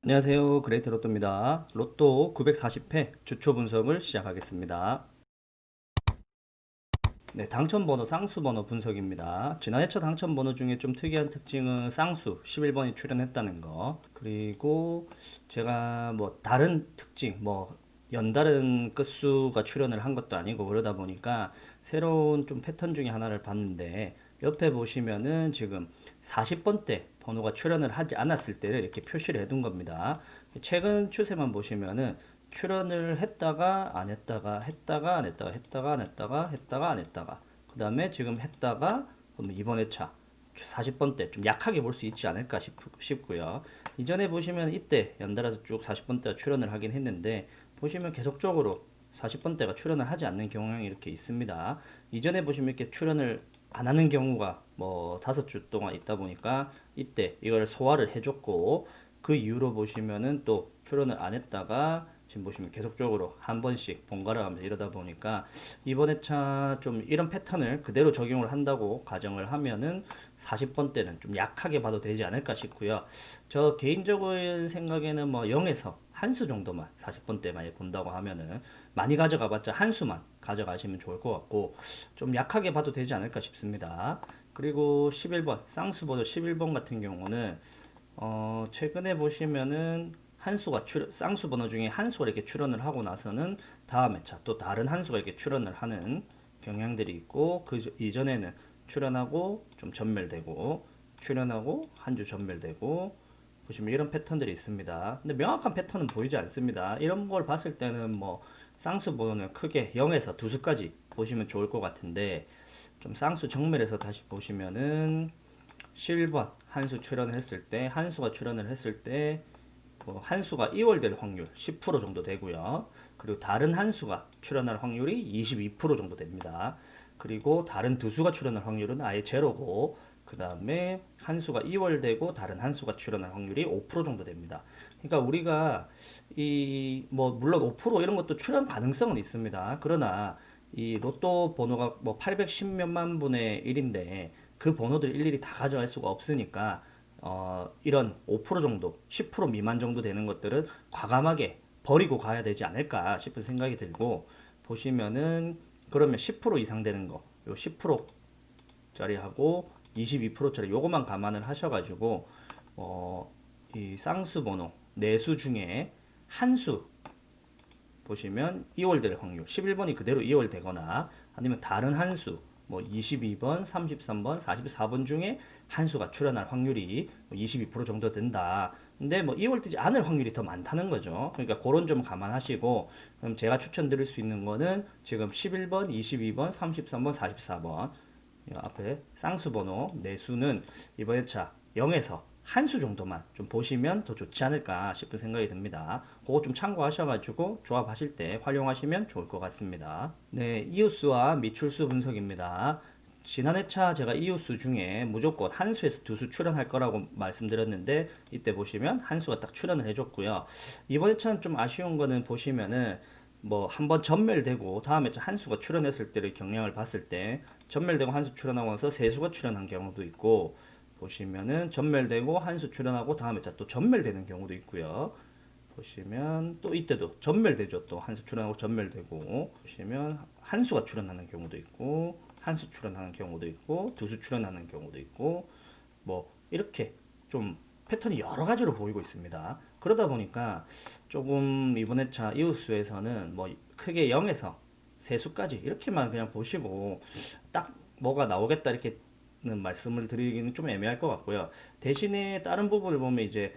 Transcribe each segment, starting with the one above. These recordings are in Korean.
안녕하세요. 그레이트 로또입니다. 로또 940회 주초 분석을 시작하겠습니다. 네, 당첨번호, 쌍수번호 분석입니다. 지난 회차 당첨번호 중에 좀 특이한 특징은 쌍수 11번이 출연했다는 거. 그리고 제가 뭐 다른 특징, 뭐 연달은 끝수가 출연을 한 것도 아니고 그러다 보니까 새로운 좀 패턴 중에 하나를 봤는데 옆에 보시면은 지금 40번대 번호가 출연을 하지 않았을 때를 이렇게 표시를 해둔 겁니다. 최근 추세만 보시면은 출연을 했다가 안 했다가 했다가 안 했다가 했다가 안 했다가 했다가 안 했다가 그 다음에 지금 했다가 그럼 이번 회차 40번대 좀 약하게 볼 수 있지 않을까 싶고요. 이전에 보시면 이때 연달아서 쭉 40번대가 출연을 하긴 했는데 보시면 계속적으로 40번대가 출연을 하지 않는 경향이 이렇게 있습니다. 이전에 보시면 이렇게 출연을 안 하는 경우가 뭐 5주 동안 있다 보니까 이때 이걸 소화를 해줬고 그 이후로 보시면은 또 출연을 안 했다가 지금 보시면 계속적으로 한 번씩 번갈아 가면서 이러다 보니까 이번 회차 좀 이런 패턴을 그대로 적용을 한다고 가정을 하면은 40번 대는 좀 약하게 봐도 되지 않을까 싶고요. 저 개인적인 생각에는 뭐 0에서 한 수 정도만 40번 대 많이 본다고 하면은 많이 가져가 봤자 한 수만 가져가시면 좋을 것 같고 좀 약하게 봐도 되지 않을까 싶습니다. 그리고 11번 쌍수보도 11번 같은 경우는 최근에 보시면은 한수가 쌍수 번호 중에 한수가 이렇게 출연을 하고 나서는 다음 회차 또 다른 한수가 이렇게 출연을 하는 경향들이 있고 그 이전에는 출연하고 좀 전멸되고 출연하고 한 주 전멸되고 보시면 이런 패턴들이 있습니다. 근데 명확한 패턴은 보이지 않습니다. 이런 걸 봤을 때는 뭐 쌍수 번호는 크게 0에서 두 수까지 보시면 좋을 것 같은데 좀 쌍수 정멸에서 다시 보시면은 11번 한수 출연을 했을 때 한수가 출연을 했을 때 한수가 이월될 확률 10% 정도 되고요. 그리고 다른 한수가 출연할 확률이 22% 정도 됩니다. 그리고 다른 두 수가 출연할 확률은 아예 제로고 그 다음에 한수가 이월되고 다른 한수가 출연할 확률이 5% 정도 됩니다. 그러니까 우리가 이 뭐 물론 5% 이런 것도 출연 가능성은 있습니다. 그러나 이 로또 번호가 뭐 810몇만 분의 1인데 그 번호들 일일이 다 가져갈 수가 없으니까 이런 5% 정도, 10% 미만 정도 되는 것들은 과감하게 버리고 가야 되지 않을까 싶은 생각이 들고 보시면은 그러면 10% 이상 되는 거, 요 10%짜리 하고 22%짜리 요거만 감안을 하셔가지고 이 쌍수 번호 네 수 중에 한 수 보시면 2월 될 확률 11번이 그대로 2월 되거나 아니면 다른 한 수 뭐 22번, 33번, 44번 중에 한 수가 출현할 확률이 22% 정도 된다. 근데 뭐 2월 뜨지 않을 확률이 더 많다는 거죠. 그러니까 그런 점 감안하시고 그럼 제가 추천드릴 수 있는 거는 지금 11번, 22번, 33번, 44번 앞에 쌍수 번호 네 수는 이번 회차 0에서 한 수 정도만 좀 보시면 더 좋지 않을까 싶은 생각이 듭니다. 그거 좀 참고하셔가지고 조합하실 때 활용하시면 좋을 것 같습니다. 네, 이웃수와 미출수 분석입니다. 지난 회차 제가 이웃수 중에 무조건 한 수에서 두 수 출연할 거라고 말씀드렸는데 이때 보시면 한 수가 딱 출연을 해줬고요. 이번 회차는 좀 아쉬운 거는 보시면은 뭐 한번 전멸되고 다음에 한 수가 출연했을 때를 경향을 봤을 때 전멸되고 한 수 출연하고 나서 세 수가 출연한 경우도 있고 보시면은 전멸되고 한 수 출연하고 다음에 또 전멸되는 경우도 있고요. 보시면 또 이때도 전멸되죠. 또 한 수 출연하고 전멸되고 보시면 한 수가 출연하는 경우도 있고 한 수 출연하는 경우도 있고 두 수 출연하는 경우도 있고 뭐 이렇게 좀 패턴이 여러 가지로 보이고 있습니다. 그러다 보니까 조금 이번 회차 이웃수에서는 뭐 크게 0에서 세수까지 이렇게만 그냥 보시고 딱 뭐가 나오겠다 이렇게는 말씀을 드리기는 좀 애매할 것 같고요. 대신에 다른 부분을 보면 이제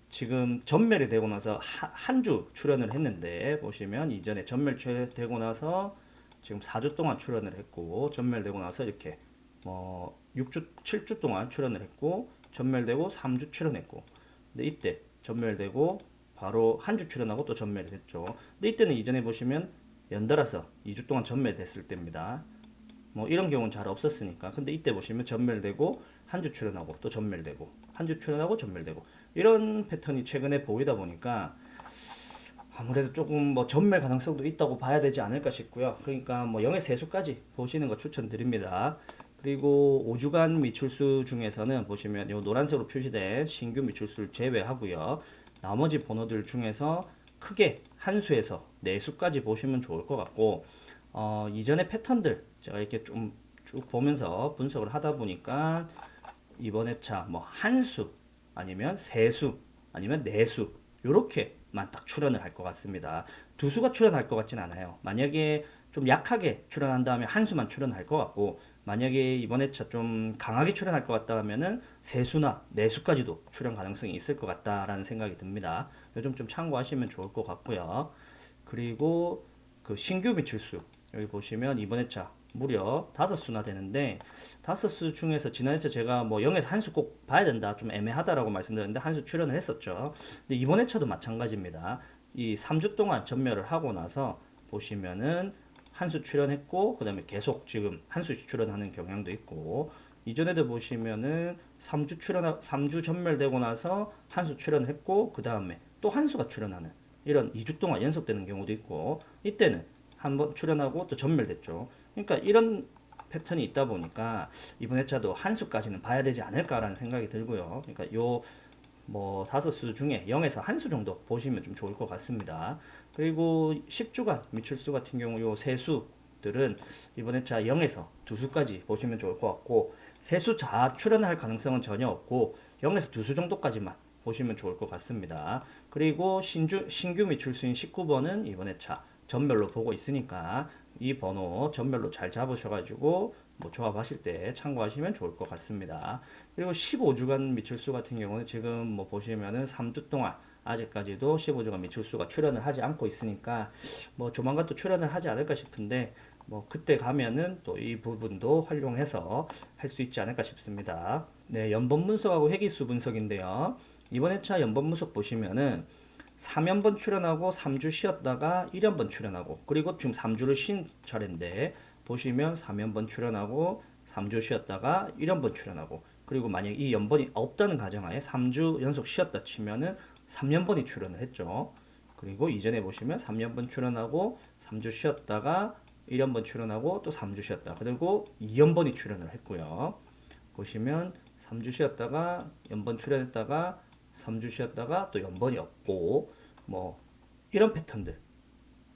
지금 전멸이 되고 나서 한 주 출연을 했는데 보시면 이전에 전멸되고 나서 지금 4주 동안 출연을 했고 전멸되고 나서 이렇게 뭐 6주, 7주 동안 출연을 했고 전멸되고 3주 출연했고 근데 이때 전멸되고 바로 한 주 출연하고 또 전멸이 됐죠. 근데 이때는 이전에 보시면 연달아서 2주 동안 전멸됐을 때입니다. 뭐 이런 경우는 잘 없었으니까. 근데 이때 보시면 전멸되고 한 주 출연하고 또 전멸되고 한 주 출연하고 전멸되고 이런 패턴이 최근에 보이다 보니까 아무래도 조금 뭐 전멸 가능성도 있다고 봐야 되지 않을까 싶고요. 그러니까 뭐 0의 세수까지 보시는 거 추천드립니다. 그리고 5주간 미출수 중에서는 보시면 요 노란색으로 표시된 신규 미출수를 제외하고요. 나머지 번호들 중에서 크게 한 수에서 네 수까지 보시면 좋을 것 같고, 이전의 패턴들 제가 이렇게 좀 쭉 보면서 분석을 하다 보니까 이번 회차 뭐 한 수 아니면 세 수 아니면 네 수 요렇게만 딱 출연을 할 것 같습니다. 두 수가 출연할 것 같진 않아요. 만약에 좀 약하게 출연한 다음에 한 수만 출연할 것 같고, 만약에 이번 회차 좀 강하게 출연할 것 같다 하면은 세 수나 네 수까지도 출연 가능성이 있을 것 같다라는 생각이 듭니다. 요즘 좀 참고하시면 좋을 것 같고요. 그리고 그 신규 미출수 여기 보시면 이번 회차 무려 다섯 수나 되는데, 다섯 수 중에서 지난 회차 제가 뭐 0에서 한 수 꼭 봐야 된다 좀 애매하다라고 말씀드렸는데 한 수 출연을 했었죠. 근데 이번 회차도 마찬가지입니다. 이 3주 동안 전멸을 하고 나서 보시면은 한 수 출연했고, 그 다음에 계속 지금 한 수씩 출연하는 경향도 있고, 이전에도 보시면은 3주 전멸되고 나서 한 수 출연했고, 그 다음에 또 한 수가 출연하는 이런 2주 동안 연속되는 경우도 있고, 이때는 한 번 출연하고 또 전멸됐죠. 그러니까 이런 패턴이 있다 보니까 이번 회차도 한 수까지는 봐야 되지 않을까라는 생각이 들고요. 그러니까 요 뭐 다섯 수 중에 0에서 한 수 정도 보시면 좀 좋을 것 같습니다. 그리고 10주간 미출수 같은 경우 요 세 수들은 이번 회차 0에서 두 수까지 보시면 좋을 것 같고, 세 수 다 출연할 가능성은 전혀 없고 0에서 두 수 정도까지만 보시면 좋을 것 같습니다. 그리고 신규 미출수인 19번은 이번 회차 전멸로 보고 있으니까 이 번호 전멸로 잘 잡으셔가지고 뭐 조합하실 때 참고하시면 좋을 것 같습니다. 그리고 15주간 미출수 같은 경우는 지금 뭐 보시면은 3주 동안 아직까지도 15주간 미출수가 출연을 하지 않고 있으니까 뭐 조만간 또 출연을 하지 않을까 싶은데, 뭐 그때 가면은 또 이 부분도 활용해서 할 수 있지 않을까 싶습니다. 네, 연번 분석하고 회기수 분석인데요. 이번 회차 연번 분석 보시면은 3연번 출연하고 3주 쉬었다가 1연번 출연하고, 그리고 지금 3주를 쉰 차례인데 보시면 3연번 출연하고 3주 쉬었다가 1연번 출연하고, 그리고 만약 이 연번이 없다는 가정하에 3주 연속 쉬었다 치면은 3연번이 출연을 했죠. 그리고 이전에 보시면 3연번 출연하고 3주 쉬었다가 1연번 출연하고 또 3주 쉬었다, 그리고 2연번이 출연을 했고요. 보시면 3주 쉬었다가 연번 출연했다가 3주 쉬었다가 또 연번이 없고, 뭐 이런 패턴들이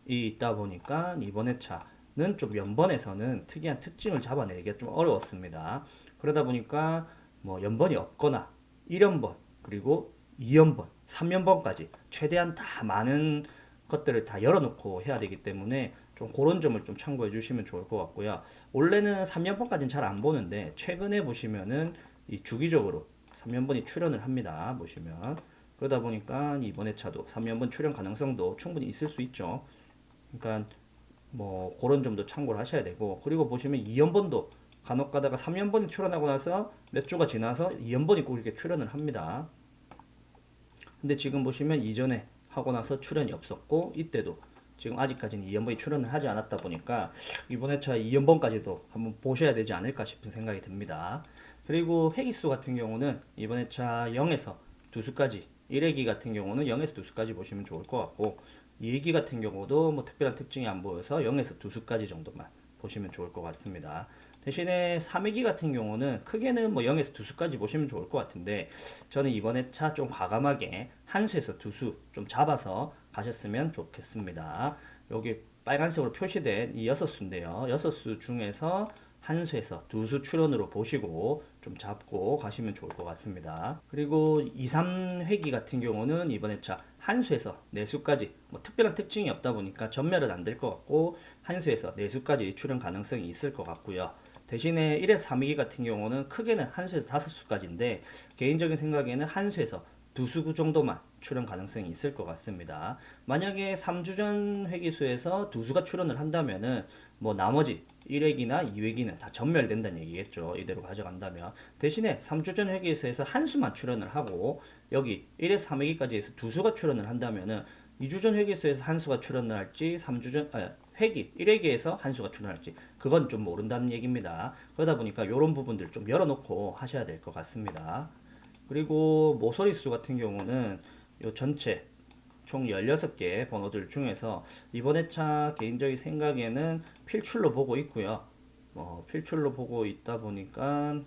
있다 보니까 이번 회차는 좀 연번에서는 특이한 특징을 잡아내기가 좀 어려웠습니다. 그러다 보니까 뭐 연번이 없거나 1연번 그리고 2연번 3연번까지 최대한 다 많은 것들을 다 열어놓고 해야 되기 때문에 좀 그런 점을 좀 참고해 주시면 좋을 것 같고요. 원래는 3연번까지는 잘 안 보는데 최근에 보시면은 이 주기적으로 3연번이 출연을 합니다. 보시면 그러다 보니까 이번 회차도 3연번 출연 가능성도 충분히 있을 수 있죠. 그러니까 뭐 그런 점도 참고를 하셔야 되고, 그리고 보시면 2연번도 간혹 가다가 3연번이 출연하고 나서 몇 주가 지나서 2연번이 꼭 이렇게 출연을 합니다. 근데 지금 보시면 이전에 하고 나서 출연이 없었고, 이때도 지금 아직까지는 2연번이 출연을 하지 않았다 보니까 이번 회차 2연번까지도 한번 보셔야 되지 않을까 싶은 생각이 듭니다. 그리고 회기수 같은 경우는 이번 회차 0에서 2수까지, 1회기 같은 경우는 0에서 2수까지 보시면 좋을 것 같고, 2회기 같은 경우도 뭐 특별한 특징이 안 보여서 0에서 2수까지 정도만 보시면 좋을 것 같습니다. 대신에 3회기 같은 경우는 크게는 뭐 0에서 2수까지 보시면 좋을 것 같은데, 저는 이번 회차 좀 과감하게 한 수에서 두 수 좀 잡아서 가셨으면 좋겠습니다. 여기 빨간색으로 표시된 이 6수인데요. 6수 중에서 한 수에서 두 수 출연으로 보시고 좀 잡고 가시면 좋을 것 같습니다. 그리고 2, 3회기 같은 경우는 이번 회차 한 수에서 네 수까지 뭐 특별한 특징이 없다 보니까 전멸은 안 될 것 같고, 한 수에서 네 수까지 출연 가능성이 있을 것 같고요. 대신에 1에서 3위기 같은 경우는 크게는 한 수에서 다섯 수까지인데, 개인적인 생각에는 한 수에서 두 수 정도만 출연 가능성이 있을 것 같습니다. 만약에 3주 전 회기수에서 두 수가 출연을 한다면은 뭐 나머지 1회기나 2회기는 다 전멸된다는 얘기겠죠. 이대로 가져간다면. 대신에 3주 전 회기수에서 한 수만 출연을 하고 여기 1에서 3회기까지 해서 두 수가 출연을 한다면은 2주 전 회기수에서 한 수가 출연을 할지, 3주 전 회기 1회기에서 한 수가 출연할지 그건 좀 모른다는 얘기입니다. 그러다 보니까 이런 부분들 좀 열어놓고 하셔야 될 것 같습니다. 그리고 모서리수 같은 경우는 요 전체 총 16개 번호들 중에서 이번 회차 개인적인 생각에는 필출로 보고 있고요. 필출로 보고 있다 보니까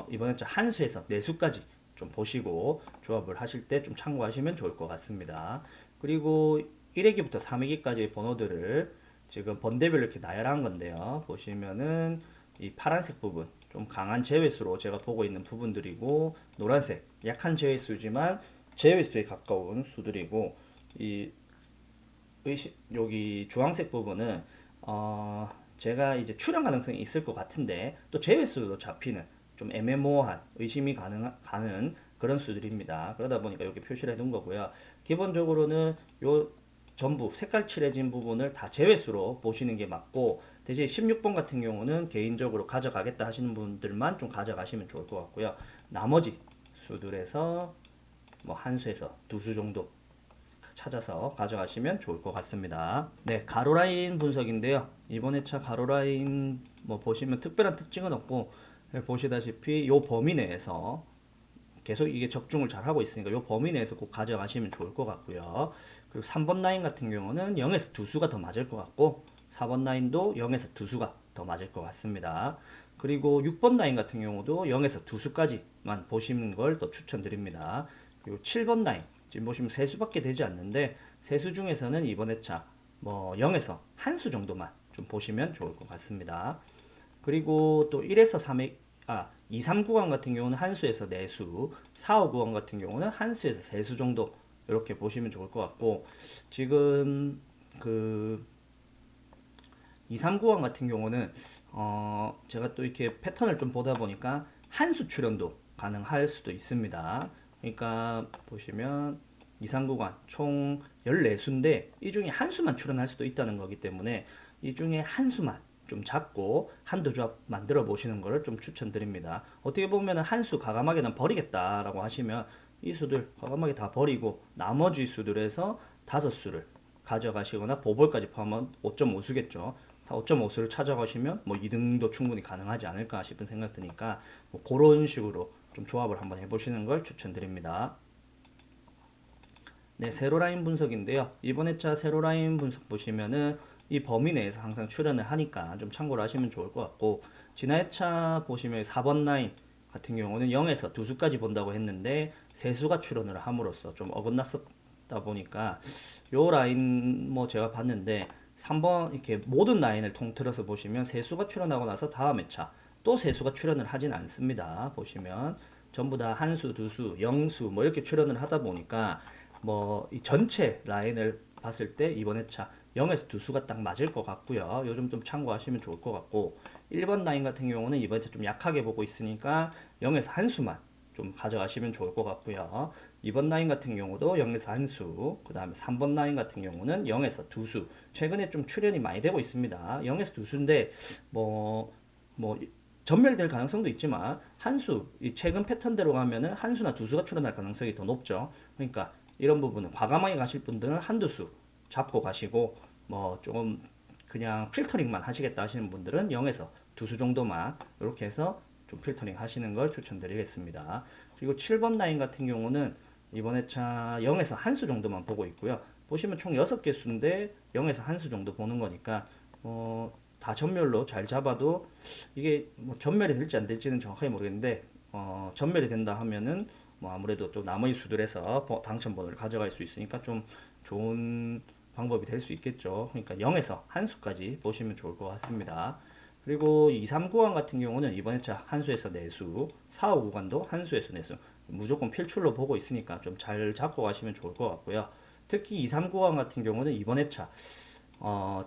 이번 회차 한 수에서 네 수까지 좀 보시고 조합을 하실 때 좀 참고하시면 좋을 것 같습니다. 그리고 1회기부터 3회기까지의 번호들을 지금 번대별로 이렇게 나열한 건데요. 보시면은 이 파란색 부분 좀 강한 제외수로 제가 보고 있는 부분들이고, 노란색 약한 제외수지만 제외수에 가까운 수들이고, 이 여기 주황색 부분은 제가 이제 출현 가능성이 있을 것 같은데 또 제외수도 잡히는 좀 애매모호한 의심이 가는 그런 수들입니다. 그러다 보니까 여기 표시를 해둔 거고요. 기본적으로는 요 전부 색깔 칠해진 부분을 다 제외수로 보시는 게 맞고, 대신 16번 같은 경우는 개인적으로 가져가겠다 하시는 분들만 좀 가져가시면 좋을 것 같고요. 나머지 수들에서 뭐 한 수에서 두 수 정도 찾아서 가져가시면 좋을 것 같습니다. 네, 가로라인 분석인데요. 이번 회차 가로라인 뭐 보시면 특별한 특징은 없고, 보시다시피 요 범위 내에서 계속 이게 적중을 잘 하고 있으니까 요 범위 내에서 꼭 가져가시면 좋을 것 같고요. 그리고 3번 라인 같은 경우는 0에서 두 수가 더 맞을 것 같고, 4번 라인도 0에서 두 수가 더 맞을 것 같습니다. 그리고 6번 라인 같은 경우도 0에서 두 수까지만 보시는 걸 더 추천드립니다. 그리고 7번 라인 지금 보시면 세 수밖에 되지 않는데, 세 수 중에서는 이번 회차 뭐 0에서 한 수 정도만 좀 보시면 좋을 것 같습니다. 그리고 또 1에서 3회 2, 3 구간 같은 경우는 한 수에서 네 수, 4, 5 구간 같은 경우는 한 수에서 세 수 정도 이렇게 보시면 좋을 것 같고, 지금 그 2, 3 구간 같은 경우는 제가 또 이렇게 패턴을 좀 보다 보니까 한 수 출연도 가능할 수도 있습니다. 그러니까 보시면 2, 3 구간 총 14수인데 이 중에 한 수만 출연할 수도 있다는 거기 때문에 이 중에 한 수만 좀 잡고 한두 조합 만들어 보시는 것을 좀 추천드립니다. 어떻게 보면 한 수 과감하게 난 버리겠다라고 하시면 이 수들 과감하게 다 버리고 나머지 수들에서 다섯 수를 가져가시거나 보볼까지 포함하면 5.5수겠죠. 5.5수를 찾아가시면 뭐 2등도 충분히 가능하지 않을까 싶은 생각 드니까 뭐 그런 식으로 좀 조합을 한번 해보시는 걸 추천드립니다. 네, 세로라인 분석인데요. 이번 회차 세로라인 분석 보시면은 이 범위 내에서 항상 출연을 하니까 좀 참고를 하시면 좋을 것 같고, 지난 회차 보시면 4번 라인 같은 경우는 0에서 두 수까지 본다고 했는데 세 수가 출연을 함으로써 좀 어긋났었다 보니까 요 라인 뭐 제가 봤는데 3번 이렇게 모든 라인을 통틀어서 보시면 세 수가 출연하고 나서 다음 회차 또 세 수가 출연을 하진 않습니다. 보시면 전부 다 한 수, 두 수, 영수 뭐 이렇게 출연을 하다 보니까 뭐 이 전체 라인을 봤을 때 이번 회차 0에서 두 수가 딱 맞을 것 같고요. 요즘 좀 참고하시면 좋을 것 같고, 1번 라인 같은 경우는 이번 회차 좀 약하게 보고 있으니까 0에서 한 수만 좀 가져가시면 좋을 것 같고요. 2번 라인 같은 경우도 0에서 한 수, 그 다음에 3번 라인 같은 경우는 0에서 두 수. 최근에 좀 출현이 많이 되고 있습니다. 0에서 두 수인데 뭐 전멸될 가능성도 있지만 한 수, 이 최근 패턴대로 가면은 한 수나 두 수가 출현할 가능성이 더 높죠. 그러니까 이런 부분은 과감하게 가실 분들은 한두 수 잡고 가시고, 뭐 조금 그냥 필터링만 하시겠다 하시는 분들은 0에서 두 수 정도만 이렇게 해서 좀 필터링 하시는 걸 추천드리겠습니다. 그리고 7번 라인 같은 경우는 이번 회차 0에서 한 수 정도만 보고 있고요. 보시면 총 6개 수인데 0에서 한 수 정도 보는 거니까 다 전멸로 잘 잡아도 이게 뭐 전멸이 될지 안 될지는 정확하게 모르겠는데, 전멸이 된다 하면은 뭐 아무래도 또 나머지 수들에서 당첨 번호를 가져갈 수 있으니까 좀 좋은 방법이 될 수 있겠죠. 그러니까 0에서 한 수까지 보시면 좋을 것 같습니다. 그리고 2, 3 구간 같은 경우는 이번 회차 한 수에서 네 수, 4, 5 구간도 한 수에서 네 수. 무조건 필출로 보고 있으니까 좀 잘 잡고 가시면 좋을 것 같고요. 특히 2, 3 구간 같은 경우는 이번 회차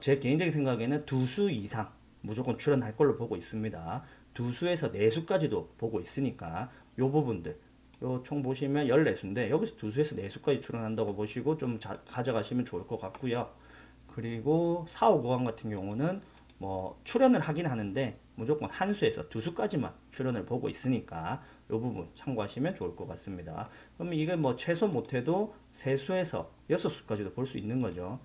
제 개인적인 생각에는 두 수 이상 무조건 출연할 걸로 보고 있습니다. 두 수에서 네 수까지도 보고 있으니까 요 부분들 요 총 보시면 14수인데 여기서 두 수에서 네 수까지 출연한다고 보시고 좀 가져가시면 좋을 것 같고요. 그리고 4, 5 구간 같은 경우는 뭐 출연을 하긴 하는데 무조건 한 수에서 두 수까지만 출연을 보고 있으니까 이 부분 참고하시면 좋을 것 같습니다. 그러면 이게 뭐 최소 못해도 세 수에서 여섯 수까지도 볼 수 있는 거죠.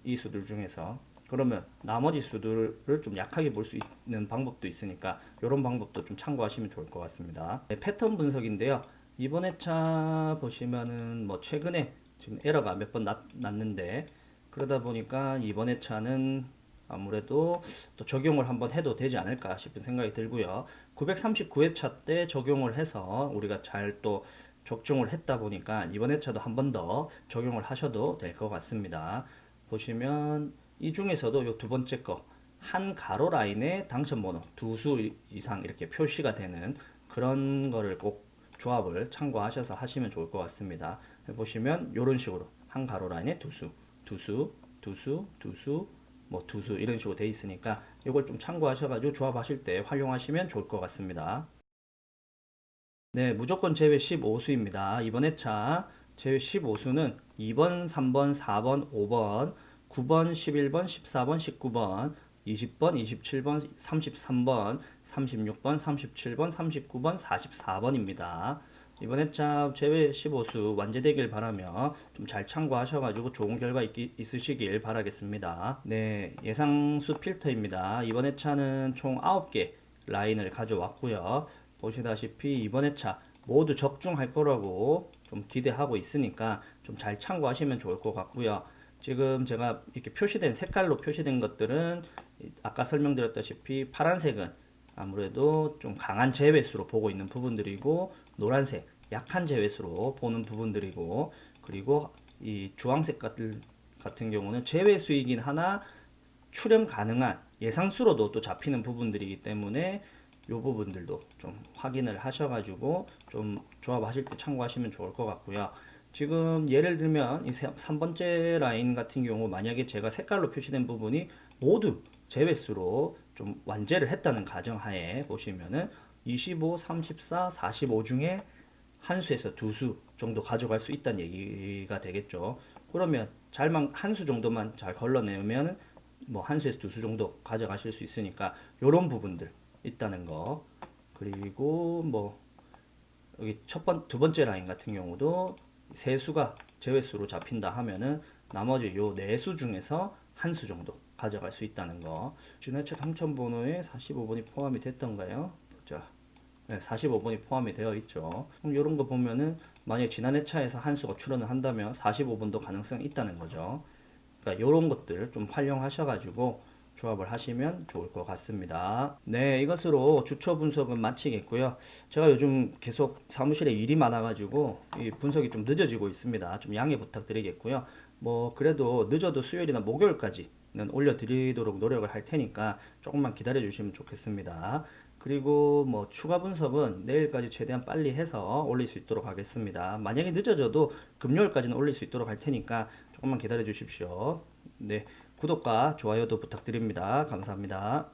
이 수들 중에서. 그러면 나머지 수들을 좀 약하게 볼 수 있는 방법도 있으니까 이런 방법도 좀 참고하시면 좋을 것 같습니다. 네, 패턴 분석인데요. 이번 회차 보시면은 뭐 최근에 지금 에러가 몇 번 났는데, 그러다 보니까 이번 회차는 아무래도 또 적용을 한번 해도 되지 않을까 싶은 생각이 들고요. 939회차 때 적용을 해서 우리가 잘 또 적중을 했다 보니까 이번 회차도 한 번 더 적용을 하셔도 될 것 같습니다. 보시면 이 중에서도 요 두 번째 거 한 가로 라인에 당첨번호 두 수 이상 이렇게 표시가 되는 그런 거를 꼭 조합을 참고하셔서 하시면 좋을 것 같습니다. 보시면 이런 식으로 한 가로 라인에 두 수, 두 수, 두 수, 두 수, 뭐 두 수 이런 식으로 돼 있으니까 이걸 좀 참고하셔가지고 조합하실 때 활용하시면 좋을 것 같습니다. 네, 무조건 제외 15수입니다. 이번 회차 제외 15수는 2번, 3번, 4번, 5번, 9번, 11번, 14번, 19번, 20번, 27번, 33번, 36번, 37번, 39번, 44번입니다. 이번 회차 제외 15수 완제되길 바라며 좀 잘 참고하셔가지고 좋은 결과 있으시길 바라겠습니다. 네, 예상수 필터입니다. 이번 회차는 총 9개 라인을 가져왔고요. 보시다시피 이번 회차 모두 적중할 거라고 좀 기대하고 있으니까 좀 잘 참고하시면 좋을 것 같고요. 지금 제가 이렇게 표시된 색깔로 표시된 것들은 아까 설명드렸다시피 파란색은 아무래도 좀 강한 제외수로 보고 있는 부분들이고 노란색 약한 제외수로 보는 부분들이고 그리고 이 주황색 같은 경우는 제외수이긴 하나 출현 가능한 예상수로도 또 잡히는 부분들이기 때문에 이 부분들도 좀 확인을 하셔가지고 좀 조합하실 때 참고하시면 좋을 것 같고요. 지금 예를 들면 이 3번째 라인 같은 경우 만약에 제가 색깔로 표시된 부분이 모두 제외수로 좀 완제를 했다는 가정하에 보시면은 25, 34, 45 중에 한 수에서 두 수 정도 가져갈 수 있다는 얘기가 되겠죠. 그러면 잘만 한 수 정도만 잘 걸러내면 뭐 한 수에서 두 수 정도 가져가실 수 있으니까 요런 부분들 있다는 거. 그리고 뭐 여기 두 번째 라인 같은 경우도 세 수가 제외수로 잡힌다 하면은 나머지 요 네 수 중에서 한 수 정도 가져갈 수 있다는 거. 지난해 당첨 번호에 45번이 포함이 됐던가요? 보자. 네, 45번이 포함이 되어 있죠. 그럼 이런 거 보면은 만약 지난 회차에서 한 수가 출연을 한다면 45번도 가능성이 있다는 거죠. 그러니까 이런 것들 좀 활용하셔가지고 조합을 하시면 좋을 것 같습니다. 네, 이것으로 주초 분석은 마치겠고요. 제가 요즘 계속 사무실에 일이 많아가지고 이 분석이 좀 늦어지고 있습니다. 좀 양해 부탁드리겠고요. 뭐 그래도 늦어도 수요일이나 목요일까지는 올려드리도록 노력을 할 테니까 조금만 기다려 주시면 좋겠습니다. 그리고 뭐 추가 분석은 내일까지 최대한 빨리 해서 올릴 수 있도록 하겠습니다. 만약에 늦어져도 금요일까지는 올릴 수 있도록 할 테니까 조금만 기다려 주십시오. 네, 구독과 좋아요도 부탁드립니다. 감사합니다.